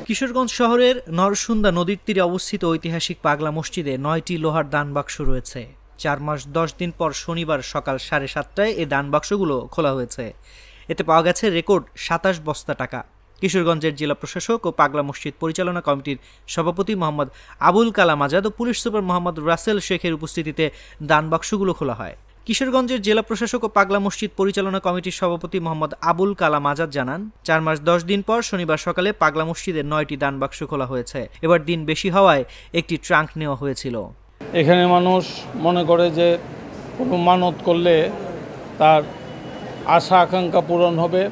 কিশোরগঞ্জ শহরের নরসুন্দা নদীর তীরে অবস্থিত ঐতিহাসিক পাগলা মসজিদে ৯টি লোহার দান বাক্স রয়েছে। ৪ মাস ১০ দিন পর শনিবার সকাল ৭:৩০টায় এই দান বাক্সগুলো খোলা হয়েছে। এতে পাওয়া গেছে রেকর্ড ২৭ বস্তা টাকা। কিশোরগঞ্জের জেলা প্রশাসক ও পাগলা মসজিদ পরিচালনা কমিটির সভাপতি মোহাম্মদ আবুল কালাম আজাদ ও পুলিশ সুপার মোহাম্মদ রাসেল শেখের উপস্থিতিতে দান বাক্সগুলো খোলা হয়। কিশোরগঞ্জের জেলা প্রশাসক ও পাগলা মসজিদ পরিচালনা কমিটির সভাপতি মোহাম্মদ আবুল কালাম আজাদ জানান, ৪ মাস ১০ দিন পর শনিবার সকালে পাগলা মসজিদের ৯টি দান বাক্স খোলা হয়েছে। এবার দিন বেশি হওয়ায় একটি ট্রাঙ্ক নেওয়া হয়েছিল। এখানে মানুষ মনে করে যে কোনো মানত করলে তার আশা আকাঙ্ক্ষা পূরণ হবে।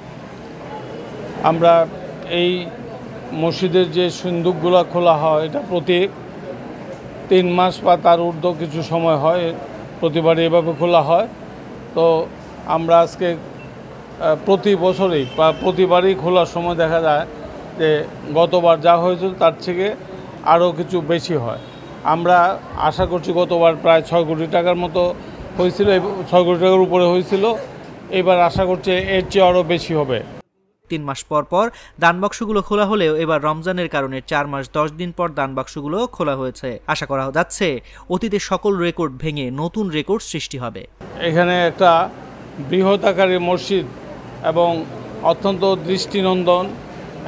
আমরা এই মসজিদের যে সিন্দুকগুলো খোলা হয় এটা প্রতি ৩ মাস বা তার ঊর্ধ্ব কিছু সময় হয়, প্রতিবারই এভাবে খোলা হয়। তো আমরা আজকে প্রতি বছরই বা প্রতিবারই খোলার সময় দেখা যায় যে গতবার যা হয়েছিল তার থেকে আরও কিছু বেশি হয়। আমরা আশা করছি গতবার প্রায় ৬ কোটি টাকার মতো হয়েছিল, ৬ কোটি টাকার উপরে হয়েছিল। এবার আশা করছি এর চেয়ে আরও বেশি হবে। ৩ মাস পর পর দান বাক্সগুলো খোলা হলেও এবার রমজানের কারণে ৪ মাস ১০ দিন পর দান বাক্সগুলো খোলা হয়েছে। আশা করা যাচ্ছে অতীতের সকল রেকর্ড ভেঙে নতুন রেকর্ড সৃষ্টি হবে। এখানে একটা বৃহৎ আকারের মসজিদ এবং অত্যন্ত দৃষ্টিনন্দন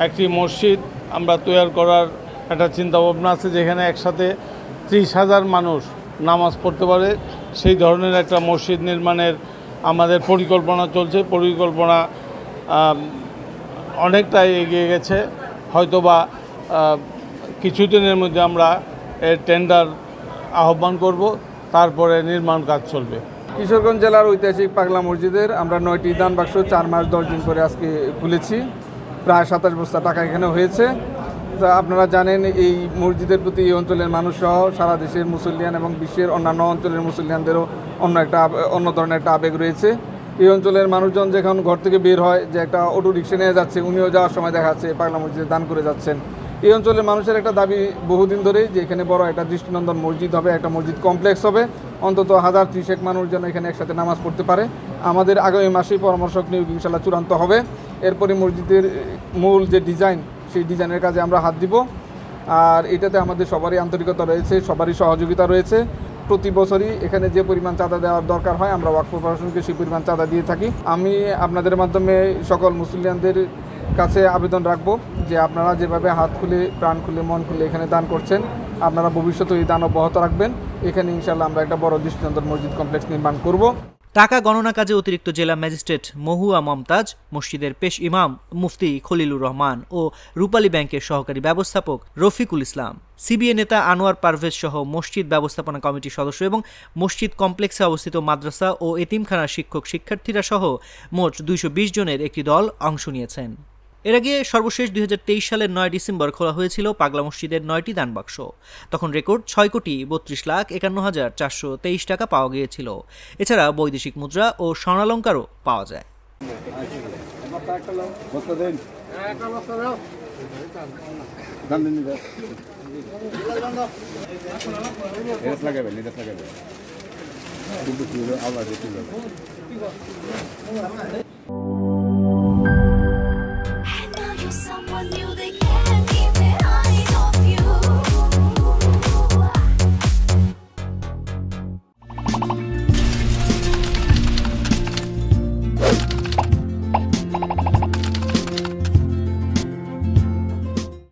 একটি মসজিদ আমরা তৈরি করার একটা চিন্তাভাবনা আছে, যেখানে একসাথে ৩০,০০০ মানুষ নামাজ পড়তে পারে সেই ধরনের একটা মসজিদ নির্মাণের আমাদের পরিকল্পনা চলছে। পরিকল্পনা অনেকটাই এগিয়ে গেছে। হয়তোবা কিছুদিনের মধ্যে আমরা এর টেন্ডার আহ্বান করব, তারপরে নির্মাণ কাজ চলবে। কিশোরগঞ্জ জেলার ঐতিহাসিক পাগলা মসজিদের আমরা ৯টি দান বাক্স ৪ মাস ১০ দিন করে আজকে খুলেছি। প্রায় ২৭ বস্তা টাকা এখানে হয়েছে। তা আপনারা জানেন এই মসজিদের প্রতি এই অঞ্চলের মানুষ সহ সারা দেশের মুসলিয়ান এবং বিশ্বের অন্যান্য অঞ্চলের মুসলিয়ানদেরও অন্য ধরনের একটা আবেগ রয়েছে। এই অঞ্চলের মানুষজন যখন ঘর থেকে বের হয়, যে একটা অটো রিক্সা নিয়ে যাচ্ছে, উনিও যাওয়ার সময় দেখা যাচ্ছে পাগলা মসজিদে দান করে যাচ্ছেন। এই অঞ্চলের মানুষের একটা দাবি বহুদিন ধরেই যে এখানে বড় একটা দৃষ্টিনন্দন মসজিদ হবে, একটা মসজিদ কমপ্লেক্স হবে, অন্তত ১০৩০ মানুষ যেন এখানে একসাথে নামাজ পড়তে পারে। আমাদের আগামী মাসেই পরামর্শক নিয়োগ ইনশাল্লাহ চূড়ান্ত হবে। এরপরে মসজিদের মূল যে ডিজাইন, সেই ডিজাইনের কাজে আমরা হাত দিব। আর এটাতে আমাদের সবারই আন্তরিকতা রয়েছে, সবারই সহযোগিতা রয়েছে। প্রতি বছরই এখানে যে পরিমাণ চাঁদা দেওয়ার দরকার হয় আমরা ওয়াকফ প্রশাসনকে সেই পরিমাণ চাঁদা দিয়ে থাকি। আমি আপনাদের মাধ্যমে সকল মুসলিয়ানদের কাছে আবেদন রাখবো যে আপনারা যেভাবে হাত খুলে, প্রাণ খুলে, মন খুলে এখানে দান করছেন, আপনারা ভবিষ্যতে এই দান অব্যাহত রাখবেন। এখানে ইনশাল্লাহ আমরা একটা বড় দৃষ্টিনন্দন মসজিদ কমপ্লেক্স নির্মাণ করব। টাকা গণনা কাজে অতিরিক্ত জেলা ম্যাজিস্ট্রেট মহুয়া মমতাজ, মসজিদের পেশ ইমাম মুফতি খলিলুর রহমান ও রূপালী ব্যাংকের সহকারী ব্যবস্থাপক রফিকুল ইসলাম, সিবিএ নেতা আনোয়ার পারভেজ সহ মসজিদ ব্যবস্থাপনা কমিটির সদস্য এবং মসজিদ কমপ্লেক্সে অবস্থিত মাদ্রাসা ও এতিমখানার শিক্ষক শিক্ষার্থীরা সহ মোট ২২০ জনের একটি দল অংশ নিয়েছেন। এর আগে সর্বশেষ ২০২৩ সালের ৯ ডিসেম্বর খোলা হয়েছিল পাগলা মসজিদের ৯টি দান বাক্স। তখন রেকর্ড ৬,৩২,৫১,৪২৩ টাকা পাওয়া গিয়েছিল। এছাড়া বৈদেশিক মুদ্রা ও স্বর্ণালঙ্কারও পাওয়া যায়।